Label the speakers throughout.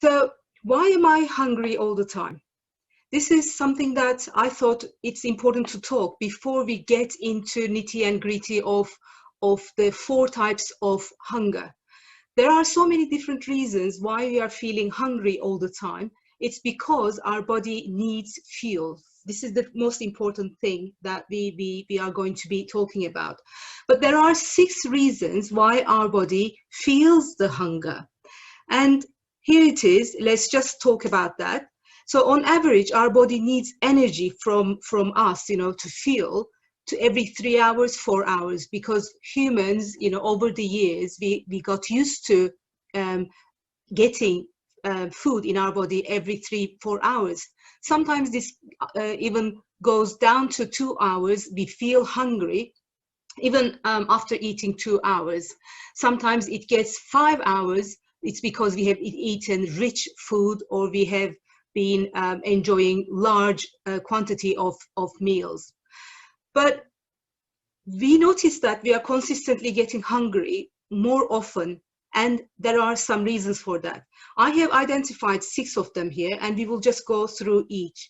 Speaker 1: So why am I hungry all the time? This is something that I thought it's important to talk before we get into nitty and gritty of the 4 types of hunger. There are so many different reasons why we are feeling hungry all the time. It's because our body needs fuel. This is the most important thing that we are going to be talking about. But there are 6 reasons why our body feels the hunger. And here it is. Let's just talk about that. So on average, our body needs energy from us, to fuel to every 3 hours, 4 hours, because humans, over the years, we got used to getting food in our body every 3, 4 hours. Sometimes this even goes down to 2 hours. We feel hungry even after eating 2 hours. Sometimes it gets 5 hours. It's because we have eaten rich food, or we have been enjoying large quantity of meals. But we notice that we are consistently getting hungry more often, and there are some reasons for that. I have identified 6 of them here, and we will just go through each.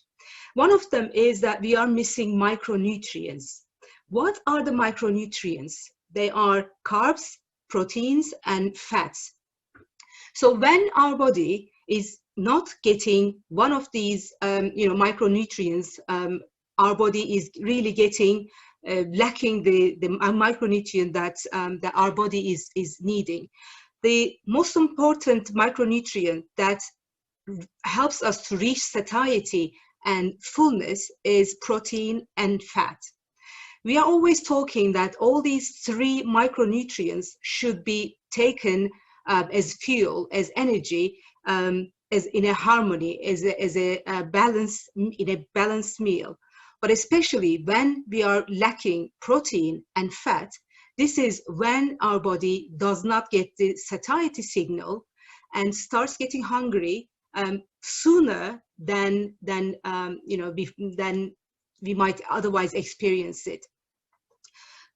Speaker 1: One of them is that we are missing micronutrients. What are the micronutrients? They are carbs, proteins, and fats. So when our body is not getting one of these, micronutrients, our body is really getting lacking the micronutrient that our body is needing. The most important micronutrient that helps us to reach satiety and fullness is protein and fat. We are always talking that all these 3 micronutrients should be taken as fuel, as energy, as in a harmony, as a balance, in a balanced meal. But especially when we are lacking protein and fat, this is when our body does not get the satiety signal and starts getting hungry sooner than we might otherwise experience it.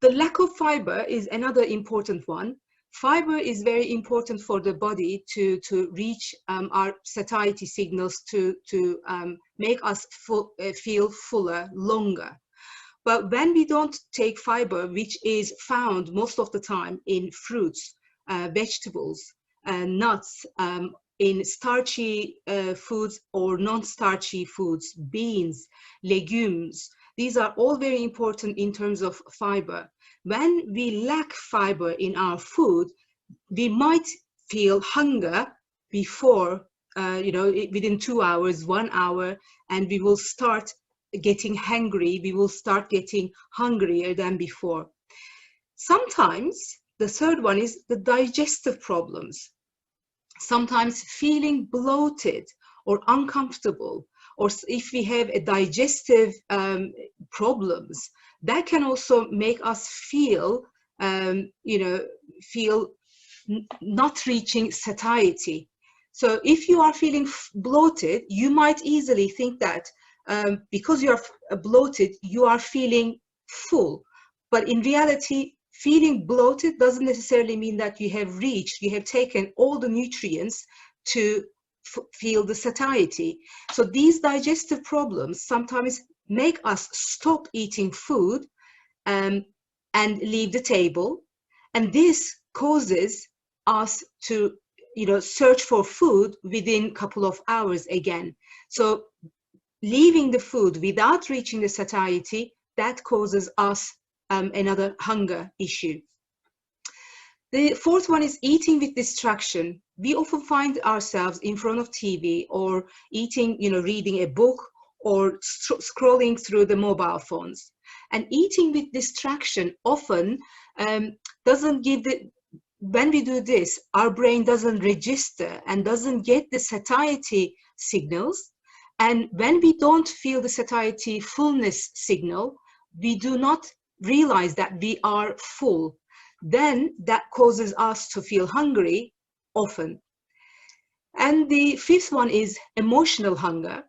Speaker 1: The lack of fiber is another important one. Fiber is very important for the body to reach our satiety signals, to make us feel fuller longer. But when we don't take fiber, which is found most of the time in fruits, vegetables, nuts, in starchy foods or non-starchy foods, beans, legumes, these are all very important in terms of fiber. When we lack fiber in our food, we might feel hunger before, within 2 hours, 1 hour, and we will start getting hangry. We will start getting hungrier than before. Sometimes the third one is the digestive problems. Sometimes feeling bloated or uncomfortable, or if we have a digestive problems, that can also make us feel, not reaching satiety. So if you are feeling bloated, you might easily think that because you are bloated, you are feeling full. But in reality, feeling bloated doesn't necessarily mean that you have taken all the nutrients to feel the satiety. So these digestive problems sometimes make us stop eating food and leave the table. And this causes us to, search for food within a couple of hours again. So leaving the food without reaching the satiety, that causes us another hunger issue. The fourth one is eating with distraction. We often find ourselves in front of TV or eating, reading a book or scrolling through the mobile phones. And eating with distraction often doesn't give when we do this, our brain doesn't register and doesn't get the satiety signals. And when we don't feel the satiety fullness signal, we do not realize that we are full. Then that causes us to feel hungry often. And the fifth one is emotional hunger.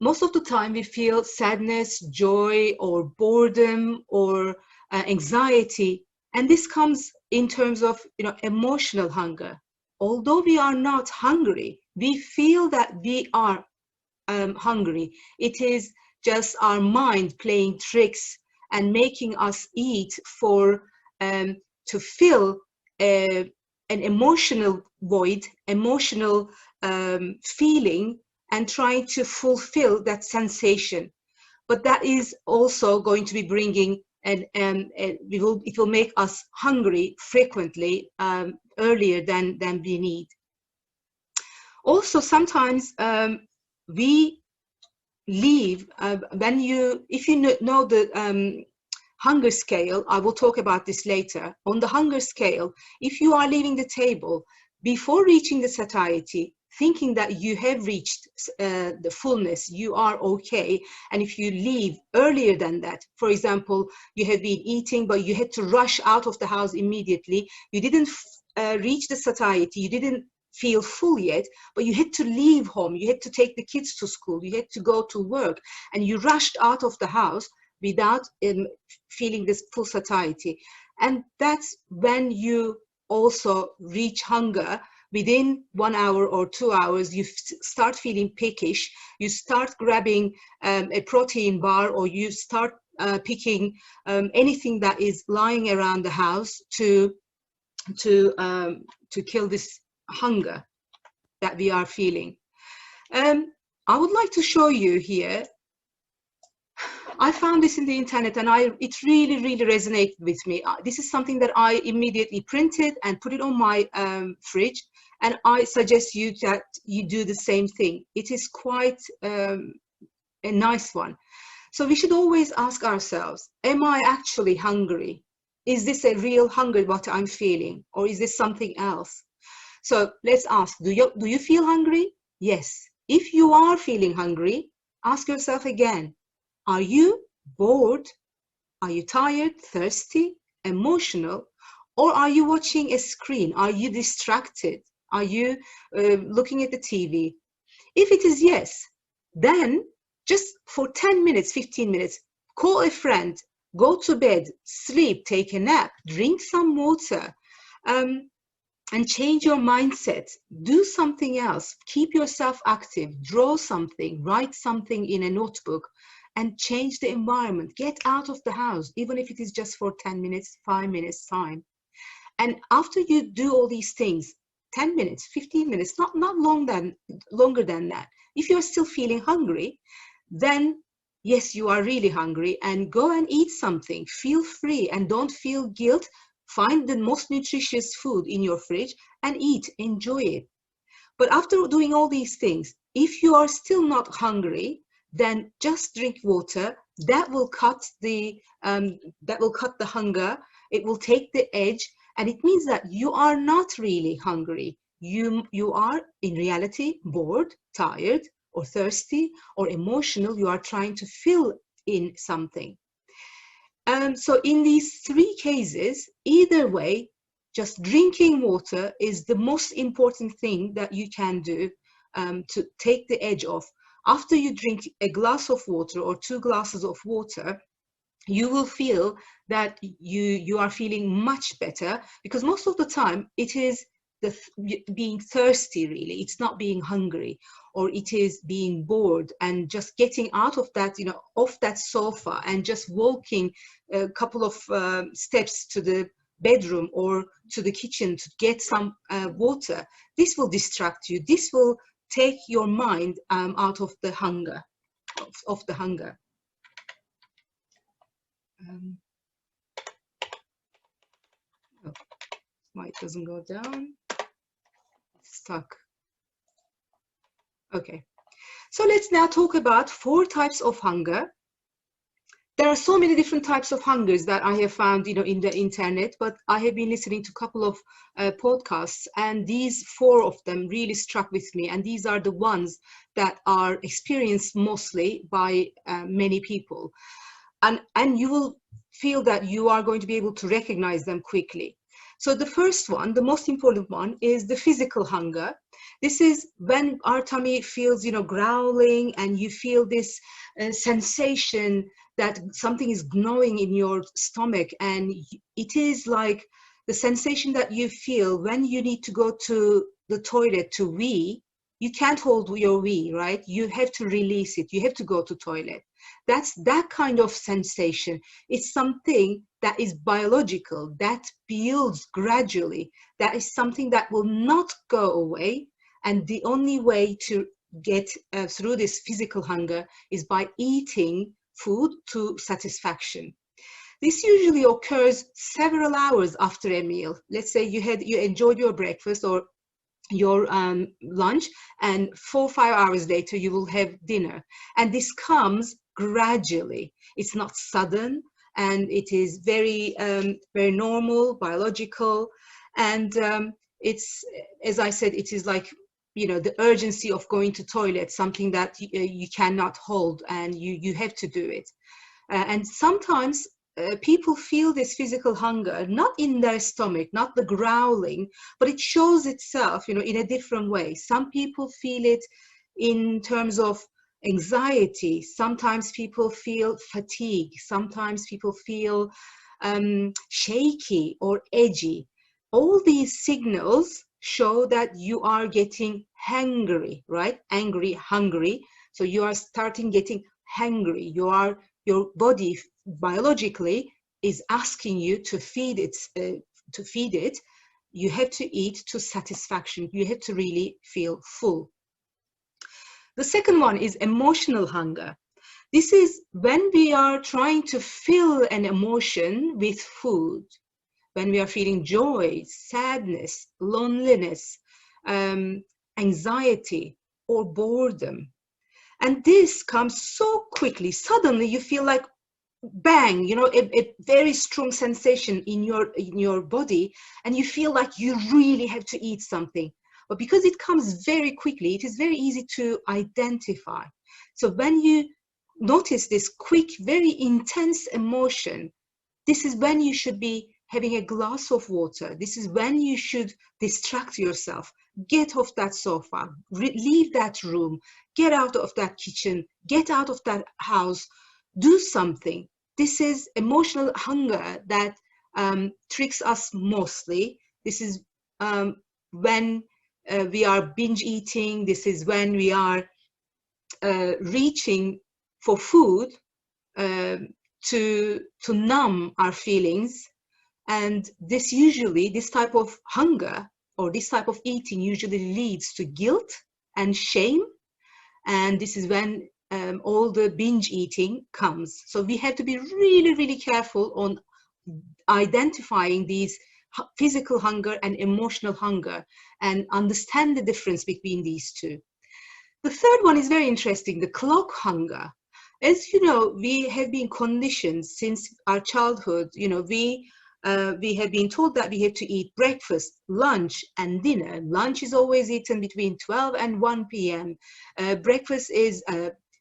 Speaker 1: Most of the time we feel sadness, joy, or boredom, or anxiety. And this comes in terms of, emotional hunger. Although we are not hungry, we feel that we are hungry. It is just our mind playing tricks and making us eat for to fill an emotional void, emotional feeling, and trying to fulfill that sensation. But that is also going to be bringing it will make us hungry frequently, earlier than we need. Also, sometimes we leave when you, if you know the hunger scale, I will talk about this later. On the hunger scale, if you are leaving the table before reaching the satiety, thinking that you have reached the fullness, you are okay, and if you leave earlier than that, for example, you have been eating but you had to rush out of the house immediately, you didn't reach the satiety, you didn't feel full yet, but you had to leave home, you had to take the kids to school, you had to go to work, and you rushed out of the house without feeling this full satiety. And that's when you also reach hunger. Within 1 hour or 2 hours, you start feeling peckish, you start grabbing a protein bar, or you start picking anything that is lying around the house to kill this hunger that we are feeling. I would like to show you here. I found this in the internet, and it really resonated with me. This is something that I immediately printed and put it on my fridge, and I suggest you that you do the same thing. It is quite a nice one. So we should always ask ourselves, am I actually hungry? Is this a real hunger, what I'm feeling, or is this something else? So let's ask, do you feel hungry? Yes. If you are feeling hungry, ask yourself again, are you bored? Are you tired, thirsty, emotional? Or are you watching a screen? Are you distracted? Are you looking at the TV? If it is yes, then just for 10 minutes, 15 minutes, call a friend, go to bed, sleep, take a nap, drink some water, and change your mindset. Do something else. Keep yourself active. Draw something, write something in a notebook, and change the environment. Get out of the house, even if it is just for 10 minutes, 5 minutes time. And after you do all these things, 10 minutes, 15 minutes, not longer than that. If you're still feeling hungry, then yes, you are really hungry, and go and eat something. Feel free and don't feel guilt. Find the most nutritious food in your fridge and eat, enjoy it. But after doing all these things, if you are still not hungry, then just drink water. That will cut the hunger. It will take the edge, and it means that you are not really hungry. You are in reality bored, tired, or thirsty, or emotional. You are trying to fill in something. So in these three cases, either way, just drinking water is the most important thing that you can do to take the edge off. After you drink a glass of water or 2 glasses of water, you will feel that you are feeling much better, because most of the time it is being thirsty, really. It's not being hungry, or it is being bored and just getting out of that, off that sofa and just walking a couple of steps to the bedroom or to the kitchen to get some water. This will distract you. This will take your mind out of the hunger, of the hunger. Oh, why it doesn't go down? It's stuck. Okay, so let's now talk about 4 types of hunger. There are so many different types of hungers that I have found, in the internet, but I have been listening to a couple of podcasts, and these 4 of them really struck with me, and these are the ones that are experienced mostly by many people. And you will feel that you are going to be able to recognize them quickly. So the first one, the most important one, is the physical hunger. This is when our tummy feels, growling, and you feel this sensation that something is gnawing in your stomach. And it is like the sensation that you feel when you need to go to the toilet to wee. you can't hold your wee, right? You have to release it. You have to go to toilet. That's that kind of sensation. It's something that is biological, that builds gradually. That is something that will not go away. And the only way to get through this physical hunger is by eating food to satisfaction. This usually occurs several hours after a meal. Let's say you enjoyed your breakfast or your lunch, and 4 or 5 hours later you will have dinner, and this comes gradually. It's not sudden, and it is very normal, biological, and it's, as I said, it is like, the urgency of going to toilet, something that you cannot hold, and you have to do it. And sometimes people feel this physical hunger, not in their stomach, not the growling, but it shows itself, in a different way. Some people feel it in terms of anxiety. Sometimes people feel fatigue. Sometimes people feel shaky or edgy. All these signals show that you are getting hangry, right? Angry, hungry. So you are starting getting hangry. Your body biologically is asking you to feed it. You have to eat to satisfaction. You have to really feel full. The second one is emotional hunger. This is when we are trying to fill an emotion with food, when we are feeling joy, sadness, loneliness, anxiety, or boredom. And this comes so quickly. Suddenly you feel like bang, a very strong sensation in your body, and you feel like you really have to eat something. But because it comes very quickly, it is very easy to identify. So when you notice this quick, very intense emotion, this is when you should be having a glass of water. This is when you should distract yourself. Get off that sofa, leave that room, get out of that kitchen, get out of that house, do something. This is emotional hunger that tricks us mostly. This is when we are binge eating. This is when we are reaching for food to numb our feelings. And this type of hunger or this type of eating usually leads to guilt and shame. And this is when all the binge eating comes. So we have to be really, really careful on identifying these physical hunger and emotional hunger and understand the difference between these two. The third one is very interesting, the clock hunger. As you know, we have been conditioned since our childhood. We have been told that we have to eat breakfast, lunch, and dinner. Lunch is always eaten between 12 and 1 p.m. Breakfast is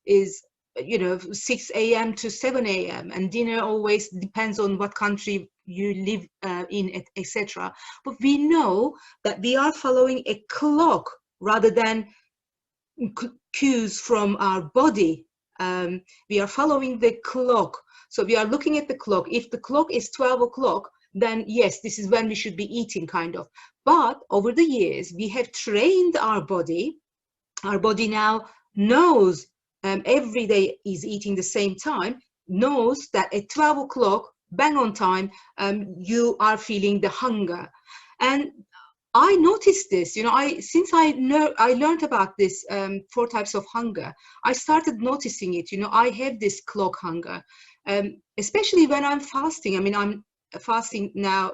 Speaker 1: 6 a.m. to 7 a.m. and dinner always depends on what country you live in, etc. But we know that we are following a clock rather than cues from our body. We are following the clock. So we are looking at the clock. If the clock is 12 o'clock, then yes, this is when we should be eating, kind of. But over the years, we have trained our body. Our body now knows every day is eating the same time, knows that at 12 o'clock, bang on time, you are feeling the hunger. And I noticed this, since I learned about this 4 types of hunger, I started noticing it. I have this clock hunger, especially when I'm fasting. I mean, I'm fasting now.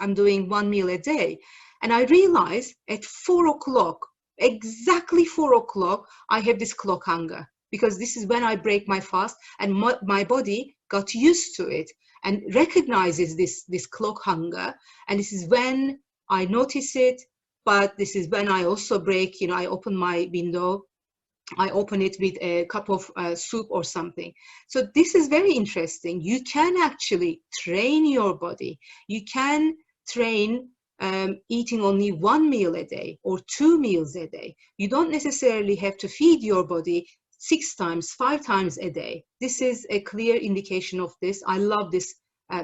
Speaker 1: I'm doing 1 meal a day, and I realize at 4 o'clock, exactly 4 o'clock, I have this clock hunger, because this is when I break my fast, and my body got used to it and recognizes this clock hunger, and this is when I notice it. But this is when I also break, I open my window, I open it with a cup of soup or something. So this is very interesting. You can actually train your body. You can train eating only 1 meal a day or 2 meals a day. You don't necessarily have to feed your body 6 times, 5 times a day. This is a clear indication of this. I love this,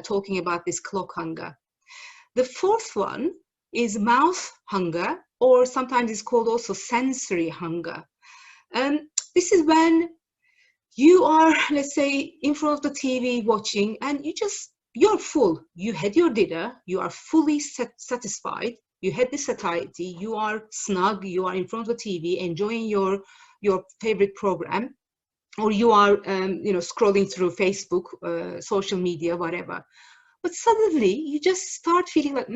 Speaker 1: talking about this clock hunger. The fourth one is mouth hunger. or sometimes it's called also sensory hunger. This is when you are, let's say, in front of the TV watching, and you're full. You had your dinner, you are fully satisfied, you had the satiety, you are snug, you are in front of the TV enjoying your favorite program, or you are scrolling through Facebook, social media, whatever. But suddenly you just start feeling like,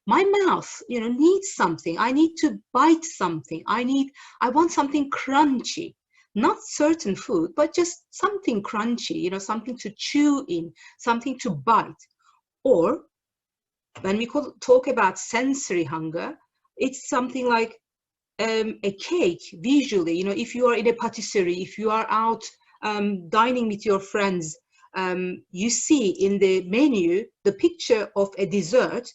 Speaker 1: my mouth, needs something. I need to bite something. I want something crunchy. Not certain food, but just something crunchy, something to chew in, something to bite. Or when we talk about sensory hunger, it's something like a cake visually. If you are in a patisserie, if you are out dining with your friends, you see in the menu the picture of a dessert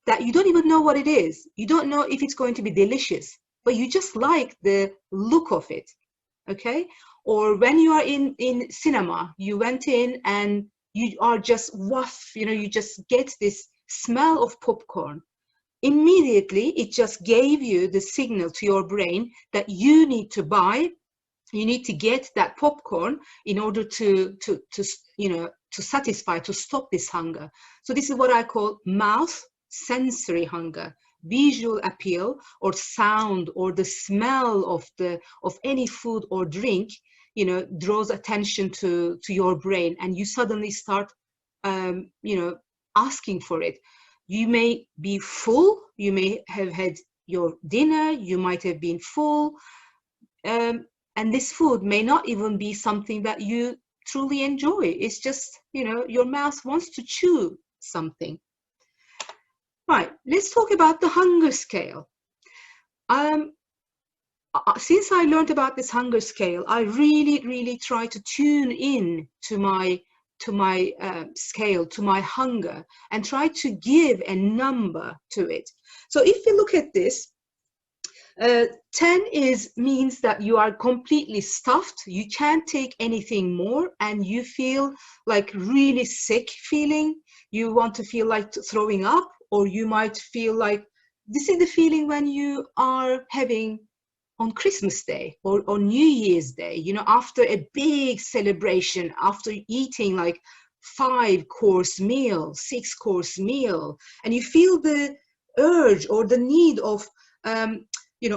Speaker 1: that you don't even know what it is. You don't know if it's going to be delicious, but you just like the look of it. Okay? Or when you are in cinema, you went in and you are just you just get this smell of popcorn. Immediately it just gave you the signal to your brain that you need to get that popcorn in order to satisfy, to stop this hunger. So this is what I call mouth sensory hunger. Visual appeal or sound or the smell of any food or drink draws attention to your brain, and you suddenly start asking for it. You may be full, you may have had your dinner, you might have been full, and this food may not even be something that you truly enjoy. It's just, your mouth wants to chew something. Right, let's talk about the hunger scale. Since I learned about this hunger scale, I really try to tune in to my scale, to my hunger, and try to give a number to it. So if you look at this, 10 means that you are completely stuffed, you can't take anything more, and you feel like really sick feeling. You want to feel like throwing up, or you might feel like, this is the feeling when you are having on Christmas Day or on New Year's Day, after a big celebration, after eating like 5-course meal, 6-course meal, and you feel the urge or the need of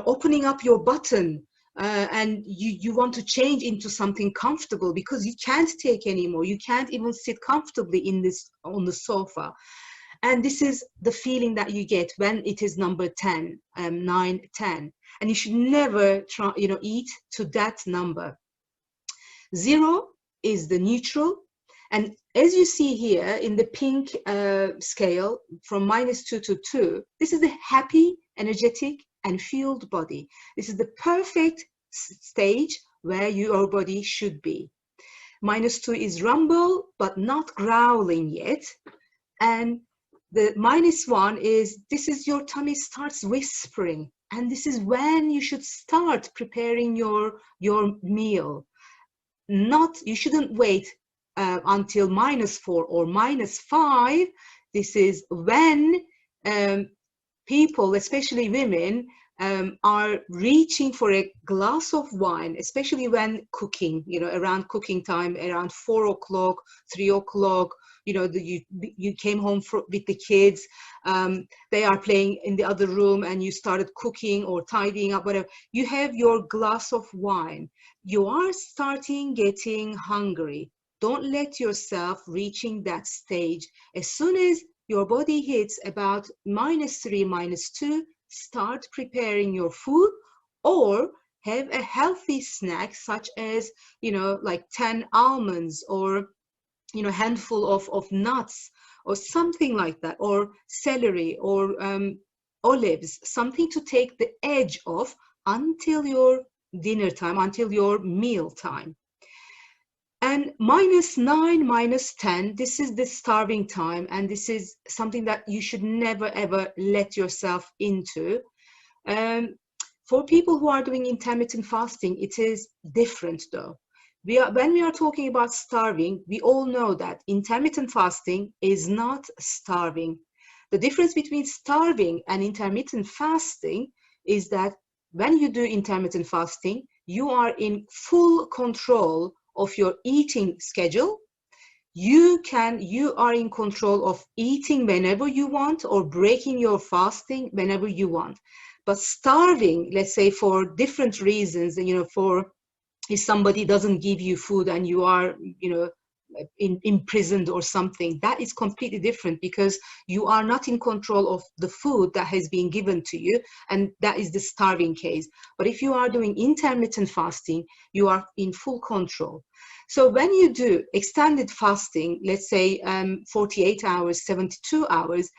Speaker 1: opening up your button, and you want to change into something comfortable because you can't take anymore. You can't even sit comfortably on the sofa. And this is the feeling that you get when it is number 10, 9, 10. And you should never try, eat to that number. 0 is the neutral. And as you see here in the pink scale, from -2 to 2, this is the happy, energetic, and fueled body. This is the perfect stage where your body should be. -2 is rumble, but not growling yet. And the -1 is, this is your tummy starts whispering. And this is when you should start preparing your meal. You shouldn't wait until -4 or -5. This is when people, especially women, are reaching for a glass of wine, especially when cooking, around cooking time, around 4 o'clock, 3 o'clock, you came home with the kids, they are playing in the other room, and you started cooking or tidying up, whatever. You have your glass of wine. You are starting getting hungry. Don't let yourself reaching that stage. As soon as your body hits about -3, -2, start preparing your food, or have a healthy snack such as, like 10 almonds, or, handful of nuts, or something like that, or celery, or olives, something to take the edge off until your dinner time, until your meal time. And -9, -10, this is the starving time, and this is something that you should never ever let yourself into. For people who are doing intermittent fasting, it is different though. When we are talking about starving, we all know that intermittent fasting is not starving. The difference between starving and intermittent fasting is that when you do intermittent fasting, you are in full control of your eating schedule. You are in control of eating whenever you want or breaking your fasting whenever you want. But starving, let's say for different reasons, for if somebody doesn't give you food and you are, imprisoned or something, that is completely different, because you are not in control of the food that has been given to you, and that is the starving case. But if you are doing intermittent fasting, you are in full control. So when you do extended fasting, let's say 48 hours, 72 hours,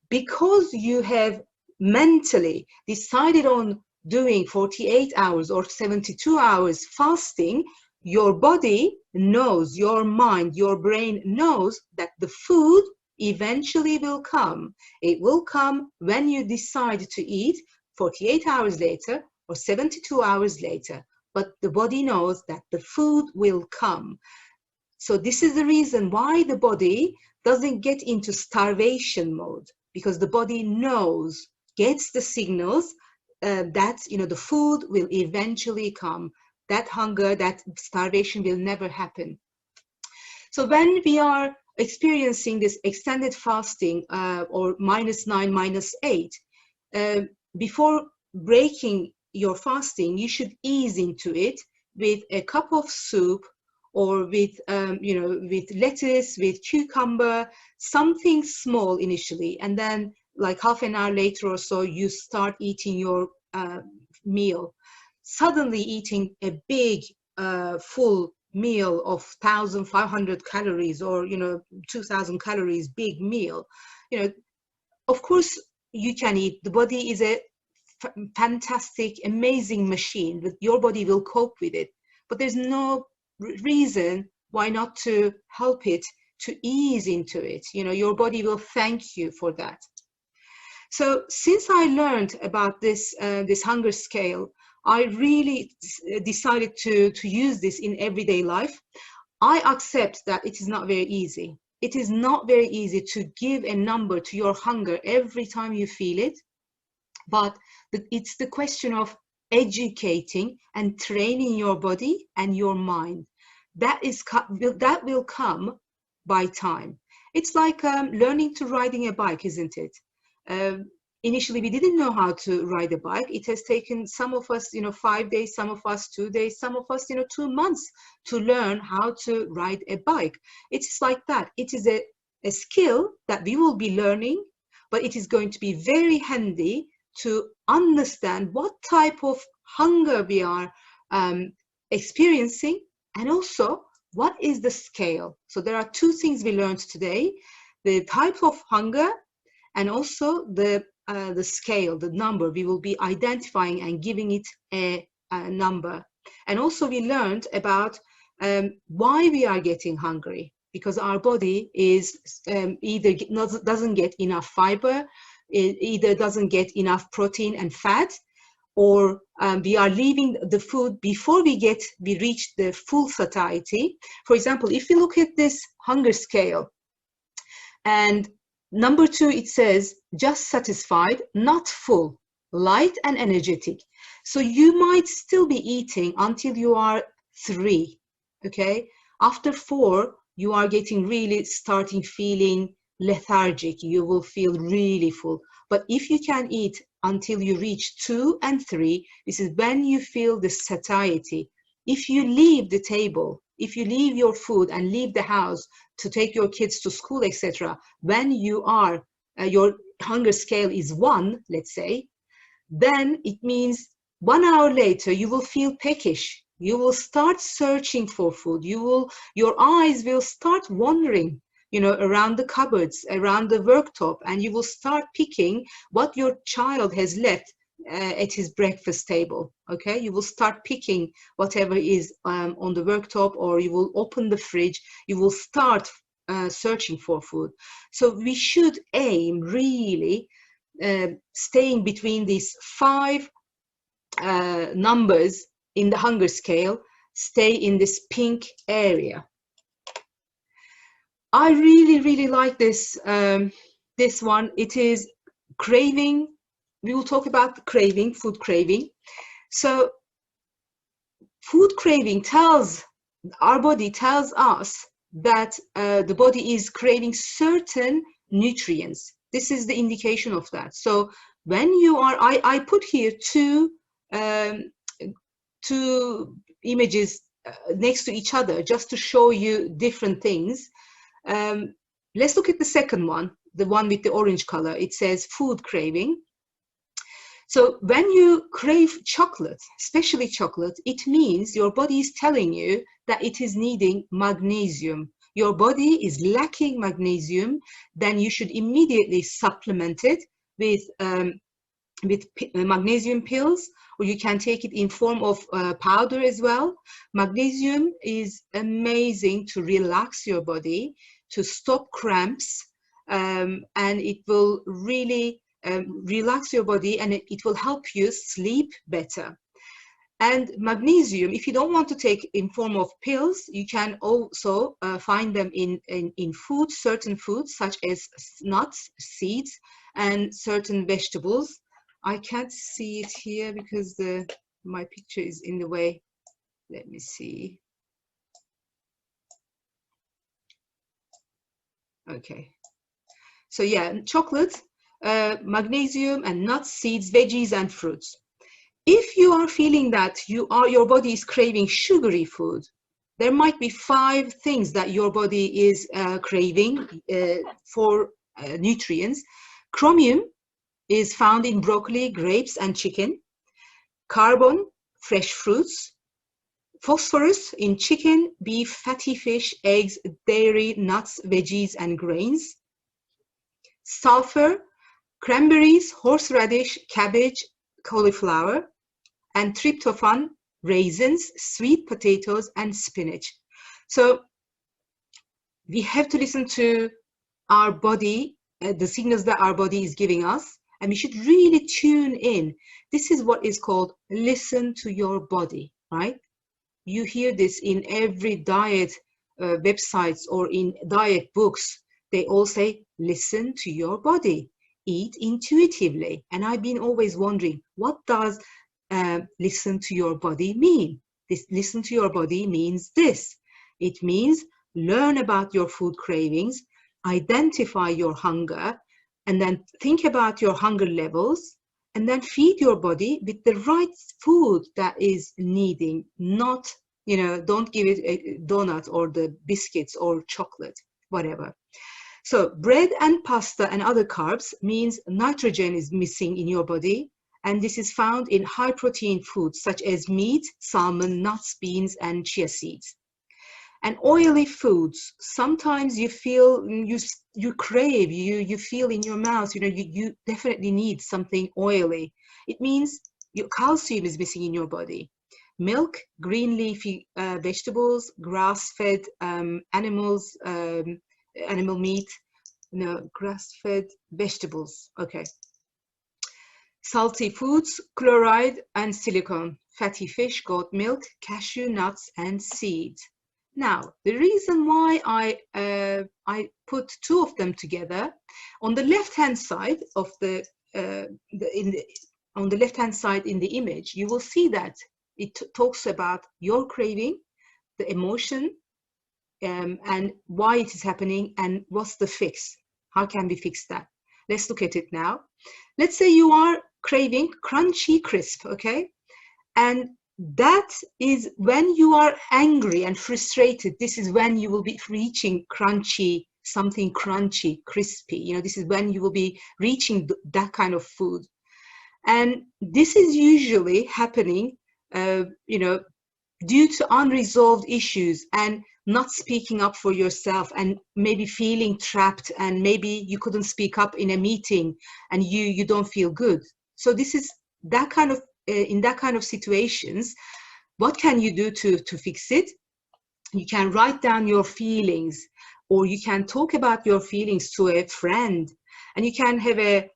Speaker 1: because you have mentally decided on doing 48 hours or 72 hours fasting, your body knows, your mind, your brain knows that the food eventually will come. It will come when you decide to eat 48 hours later or 72 hours later. But the body knows that the food will come. So this is the reason why the body doesn't get into starvation mode, because the body knows, gets the signals that the food will eventually come. That hunger, that starvation will never happen. So when we are experiencing this extended fasting or -9, -8, before breaking your fasting, you should ease into it with a cup of soup, or with with lettuce, with cucumber, something small initially, and then like half an hour later or so, you start eating your meal. Suddenly eating a big full meal of 1,500 calories, or 2,000 calories, big meal, of course you can eat. The body is a fantastic, amazing machine, that your body will cope with it. But there's no reason why not to help it to ease into it. Your body will thank you for that. So since I learned about this hunger scale, I really decided to use this in everyday life. I accept that it is not very easy. It is not very easy to give a number to your hunger every time you feel it. But it's the question of educating and training your body and your mind. That will come by time. It's like learning to riding a bike, isn't it? Initially, we didn't know how to ride a bike. It has taken some of us, 5 days, some of us 2 days, some of us, 2 months to learn how to ride a bike. It's like that. It is a skill that we will be learning, but it is going to be very handy to understand what type of hunger we are experiencing, and also what is the scale. So there are two things we learned today: the type of hunger, and also the scale, the number. We will be identifying and giving it a number. And also we learned about why we are getting hungry, because our body is either doesn't get enough fiber, it either doesn't get enough protein and fat, or we are leaving the food before we reach the full satiety. For example, if you look at this hunger scale, and number 2, it says just satisfied, not full, light and energetic. So you might still be eating until you are 3, okay? After 4, you are starting feeling lethargic. You will feel really full. But if you can eat until you reach 2 and 3, this is when you feel the satiety. If you leave the table, if you leave your food and leave the house to take your kids to school, etc., when you are, your hunger scale is 1, let's say, then it means 1 hour later you will feel peckish. You will start searching for food. Your eyes will start wandering, around the cupboards, around the worktop, and you will start picking what your child has left at his breakfast table. Okay, you will start picking whatever is on the worktop, or you will open the fridge. You will start searching for food. So we should aim really staying between these 5 numbers in the hunger scale. Stay in this pink area. I really, really like this this one. It is craving we will talk about craving, food craving. So food craving tells, our body tells us that the body is craving certain nutrients. This is the indication of that. So when you are, I put here um, two images next to each other just to show you different things. Let's look at the second one, the one with the orange color. It says food craving. So when you crave chocolate, especially chocolate, it means your body is telling you that it is needing magnesium. Your body is lacking magnesium, then you should immediately supplement it with magnesium pills, or you can take it in form of powder as well. Magnesium is amazing to relax your body, to stop cramps, and it will really relax your body, and it will help you sleep better. And magnesium, if you don't want to take in form of pills, you can also find them in foods, certain foods such as nuts, seeds, and certain vegetables. I can't see it here because my picture is in the way. Let me see. Okay. So yeah, chocolate, magnesium, and nuts, seeds, veggies, and fruits. If you are feeling that your body is craving sugary food, there might be 5 things that your body is craving for nutrients. Chromium is found in broccoli, grapes, and chicken. Carbon, fresh fruits. Phosphorus in chicken, beef, fatty fish, eggs, dairy, nuts, veggies, and grains. Sulfur, cranberries, horseradish, cabbage, cauliflower. And tryptophan, raisins, sweet potatoes, and spinach. So we have to listen to our body, the signals that our body is giving us, and we should really tune in. This is what is called listen to your body, right? You hear this in every diet websites or in diet books. They all say, listen to your body, eat intuitively. And I've been always wondering, what does listen to your body mean? This listen to your body means this. It means learn about your food cravings, identify your hunger, and then think about your hunger levels, and then feed your body with the right food that is needing, not, don't give it a donut or the biscuits or chocolate, whatever. So bread and pasta and other carbs means nitrogen is missing in your body, and this is found in high protein foods such as meat, salmon, nuts, beans, and chia seeds. And oily foods, sometimes you feel, you crave, you feel in your mouth, you definitely need something oily. It means your calcium is missing in your body. Milk, green leafy vegetables, grass-fed animals, animal meat, grass-fed vegetables, okay. Salty foods, chloride and silicone, fatty fish, goat milk, cashew nuts, and seeds. Now, the reason why I put 2 of them together, on the left-hand side of on the left-hand side in the image, you will see that it talks about your craving, the emotion, and why it is happening, and what's the fix. How can we fix that? Let's look at it now. Let's say you are craving crunchy crisp, okay? And that is when you are angry and frustrated. This is when you will be reaching crunchy, something crunchy, crispy. This is when you will be reaching that kind of food. And this is usually happening, due to unresolved issues and not speaking up for yourself, and maybe feeling trapped, and maybe you couldn't speak up in a meeting and you don't feel good. So this is that kind of, in that kind of situations, what can you do to fix it? You can write down your feelings, or you can talk about your feelings to a friend, and you can have a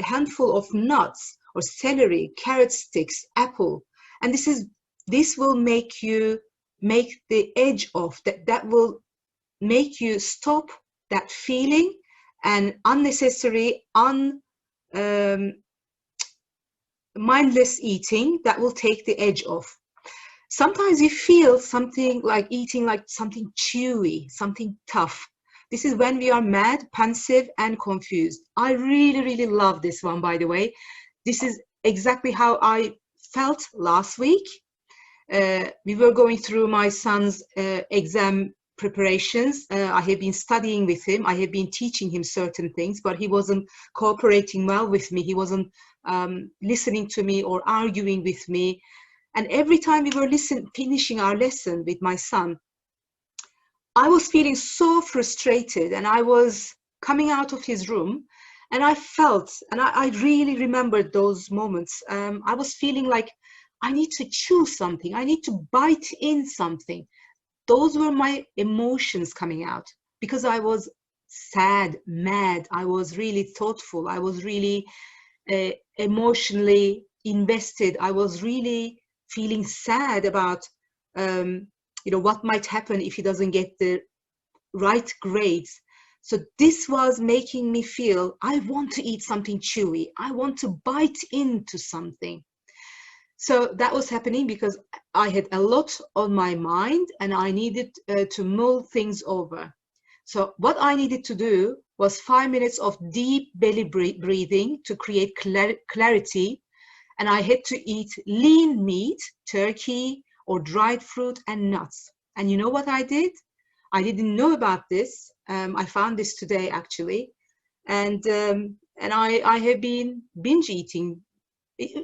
Speaker 1: handful of nuts or celery, carrot sticks, apple, and this will make the edge off. That will make you stop that feeling and unnecessary, mindless eating that will take the edge off. Sometimes you feel something like eating like something chewy, something tough. This is when we are mad, pensive, and confused. I really, really love this one, by the way. This is exactly how I felt last week. We were going through my son's exam preparations. I have been studying with him. I have been teaching him certain things, but he wasn't cooperating well with me. He wasn't listening to me or arguing with me. And every time we were finishing our lesson with my son, I was feeling so frustrated, and I was coming out of his room, and I felt, and I really remembered those moments. I was feeling like I need to chew something, I need to bite in something. Those were my emotions coming out because I was sad, mad, I was really thoughtful, I was really emotionally invested, I was really feeling sad about what might happen if he doesn't get the right grades. So this was making me feel I want to eat something chewy, I want to bite into something. So that was happening because I had a lot on my mind and I needed to mull things over. So what I needed to do was 5 minutes of deep belly breathing to create clarity. And I had to eat lean meat, turkey, or dried fruit and nuts. And you know what I did? I didn't know about this. I found this today, actually. And I have been binge eating.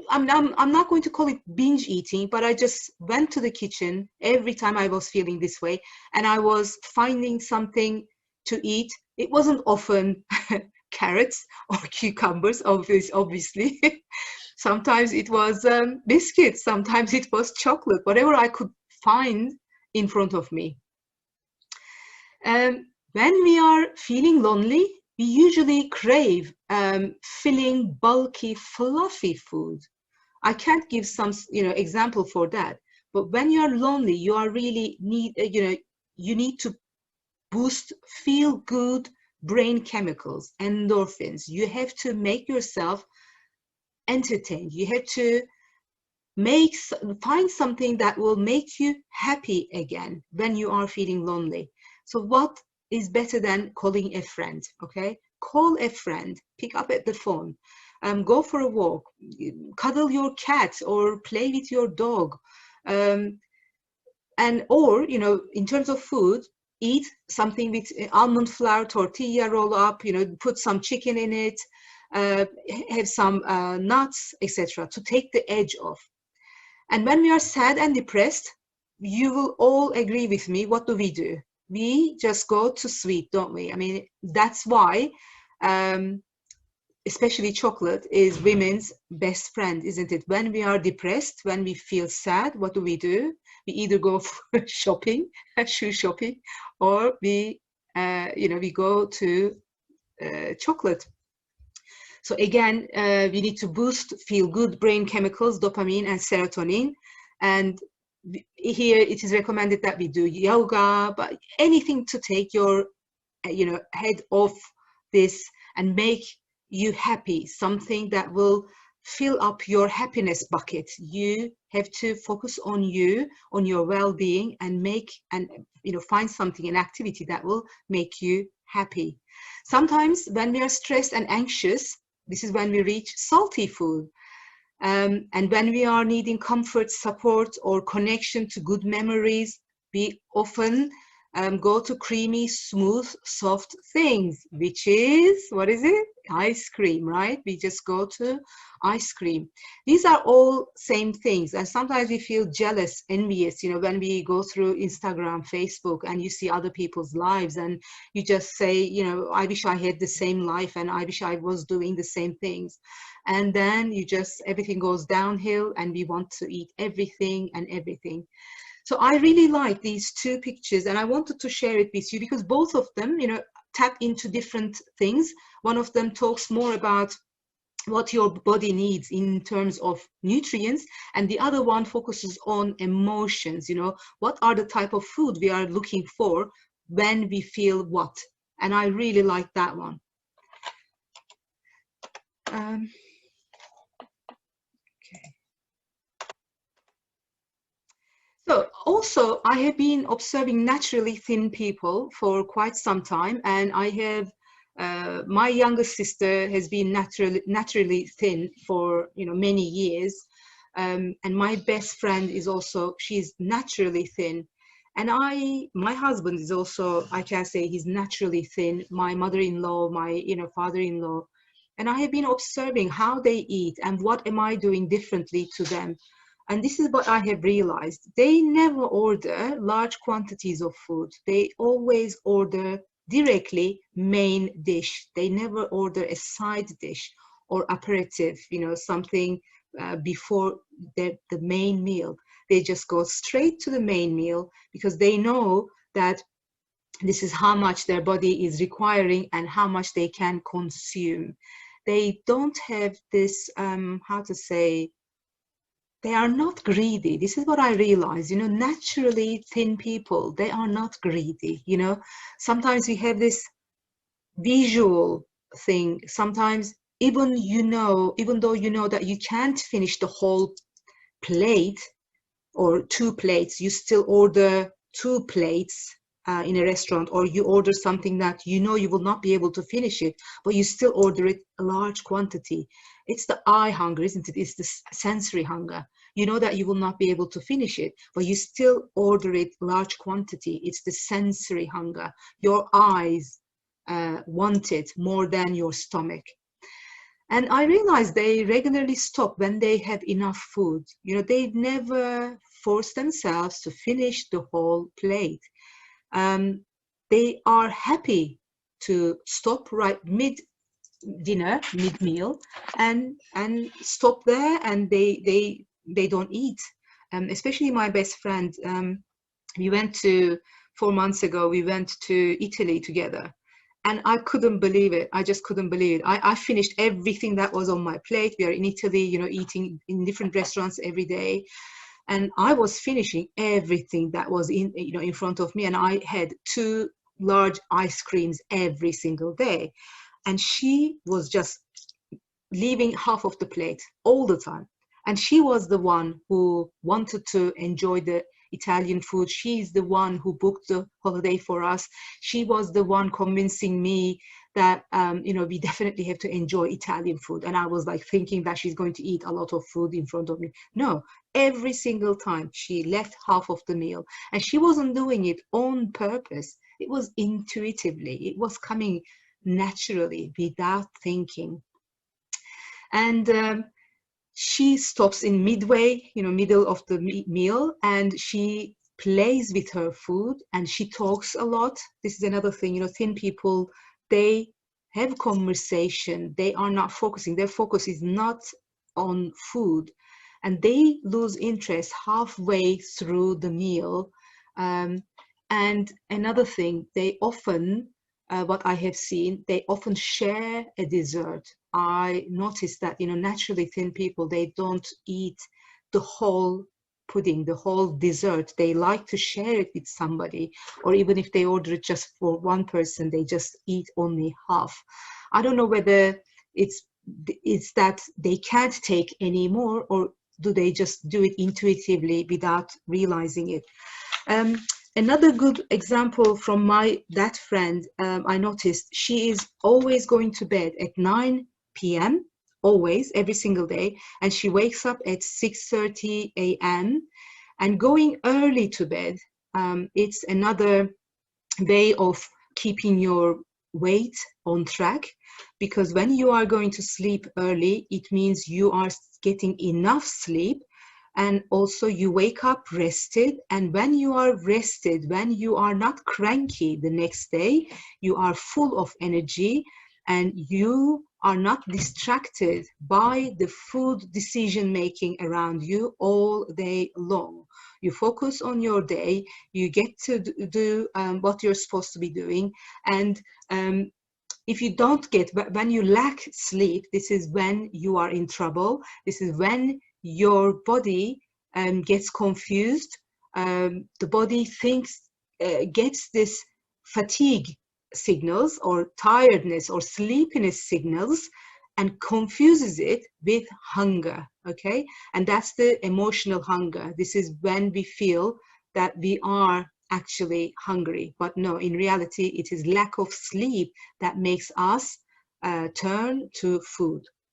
Speaker 1: I'm not going to call it binge eating, but I just went to the kitchen every time I was feeling this way, and I was finding something to eat. It wasn't often carrots or cucumbers, obviously. Sometimes it was biscuits, sometimes it was chocolate, whatever I could find in front of me. When we are feeling lonely, we usually crave filling, bulky, fluffy food. I can't give some, example for that. But when you are lonely, you are really you need to boost feel good brain chemicals, endorphins. You have to make yourself entertained. You have to find something that will make you happy again when you are feeling lonely. So what is better than calling a friend? Okay, call a friend, pick up at the phone, go for a walk, cuddle your cat or play with your dog, and or in terms of food, eat something with almond flour tortilla roll up, put some chicken in it, have some nuts, etc., to take the edge off. And when we are sad and depressed, you will all agree with me, what do? We just go to sweet, don't we? I mean, that's why especially chocolate is women's best friend, isn't it? When we are depressed, when we feel sad, what do? We either go for shopping, shoe shopping, or we go to chocolate. So again, we need to boost feel-good brain chemicals, dopamine and serotonin. And here it is recommended that we do yoga, but anything to take your, head off this and make you happy, something that will fill up your happiness bucket. You have to focus on you, on your well-being, and find something, an activity that will make you happy. Sometimes when we are stressed and anxious, this is when we reach salty food. And when we are needing comfort, support, or connection to good memories, we often go to creamy, smooth, soft things, which is, what is it? Ice cream, right? We just go to ice cream. These are all same things. And sometimes we feel jealous, envious, when we go through Instagram, Facebook, and you see other people's lives, and you just say, I wish I had the same life, and I wish I was doing the same things. And then everything goes downhill, and we want to eat everything and everything. So I really like these two pictures, and I wanted to share it with you because both of them, tap into different things. One of them talks more about what your body needs in terms of nutrients, and the other one focuses on emotions. What are the type of food we are looking for when we feel what? And I really like that one. Okay. also, I have been observing naturally thin people for quite some time, and I have my youngest sister has been naturally thin for many years, and my best friend is also, she's naturally thin, and my husband is also, I can say, he's naturally thin. My mother-in-law, my father-in-law, and I have been observing how they eat and what am I doing differently to them. And this is what I have realized. They never order large quantities of food. They always order directly main dish. They never order a side dish or aperitif, something before the main meal. They just go straight to the main meal because they know that this is how much their body is requiring and how much they can consume. They don't have this, how to say, they are not greedy. This is what I realize. Naturally thin people, they are not greedy. Sometimes we have this visual thing. Sometimes even though you know that you can't finish the whole plate or two plates, you still order two plates in a restaurant, or you order something that you know you will not be able to finish it, but you still order it a large quantity. It's the eye hunger, isn't it? It's the sensory hunger. You know that you will not be able to finish it, but you still order it large quantity. It's the sensory hunger. Your eyes want it more than your stomach. And I realize they regularly stop when they have enough food. They never force themselves to finish the whole plate. They are happy to stop right mid-dinner, mid-meal, and stop there, and they don't eat. Especially my best friend, we went to 4 months ago, we went to Italy together. And I couldn't believe it. I just couldn't believe it. I finished everything that was on my plate. We are in Italy, eating in different restaurants every day. And I was finishing everything that was in front of me. And I had 2 large ice creams every single day. And she was just leaving half of the plate all the time. And she was the one who wanted to enjoy the Italian food. She's the one who booked the holiday for us. She was the one convincing me that, we definitely have to enjoy Italian food. And I was like thinking that she's going to eat a lot of food in front of me. No, every single time she left half of the meal. And she wasn't doing it on purpose. It was intuitively. It was coming naturally without thinking. And she stops in midway, middle of the meal, and she plays with her food and she talks a lot. This is another thing, thin people, they have conversation. They are not focusing. Their focus is not on food, and they lose interest halfway through the meal. And another thing, they often, what I have seen, they often share a dessert. I noticed that, naturally thin people, they don't eat the whole pudding, the whole dessert. They like to share it with somebody, or even if they order it just for one person, they just eat only half. I don't know whether it's that they can't take any more, or do they just do it intuitively without realizing it. Another good example from that friend, I noticed she is always going to bed at 9 p.m., always, every single day, and she wakes up at 6:30 a.m. And going early to bed, it's another way of keeping your weight on track, because when you are going to sleep early, it means you are getting enough sleep. And also you wake up rested, and when you are rested, when you are not cranky the next day, you are full of energy and you are not distracted by the food decision making around you all day long. You focus on your day, you get to do what you're supposed to be doing. And if you don't get, when you lack sleep, this is when you are in trouble. This is when your body gets confused. The body gets this fatigue signals or tiredness or sleepiness signals and confuses it with hunger, okay? And that's the emotional hunger. This is when we feel that we are actually hungry. But no, in reality, it is lack of sleep that makes us turn to food.